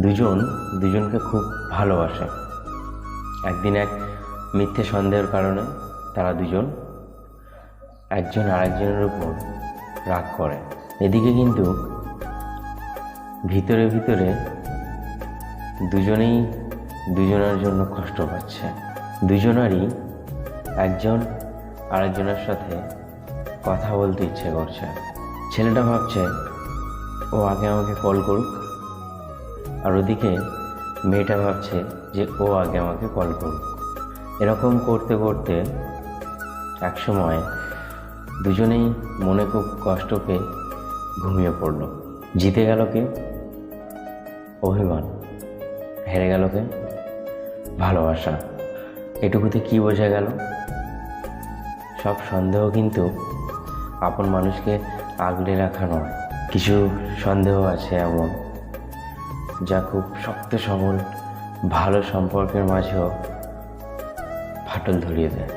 দুজন দুজনকে খুব ভালোবাসে। একদিন এক মিথ্যে সন্দেহের কারণে তারা দুজন একজন আরেকজনের উপর রাগ করে। এদিকে কিন্তু ভিতরে ভিতরে দুজনেই দুজনের জন্য কষ্ট পাচ্ছে। দুজনারই একজন আরেকজনের সাথে কথা বলতে ইচ্ছে করছে। ছেলেটা ভাবছে ও আগে আমাকে কল করুক, আর ওদিকে মেয়েটা ভাবছে যে ও আগে আমাকে কল করুক। এরকম করতে করতে একসময় দুজনেই মনে খুব কষ্ট পেয়ে ঘুমিয়ে পড়ল। জিতে গেল কে? অভিমান। হেরে গেল কে? ভালোবাসা। এটুকুতে কি বোঝা গেল? সব সন্দেহ কিন্তু আপন মানুষকে আগলে রাখা নয়। কিছু সন্দেহ আছে এমন যা খুব শক্ত সবল ভালো সম্পর্কের মাঝেও ফাটল ধরিয়ে দেয়।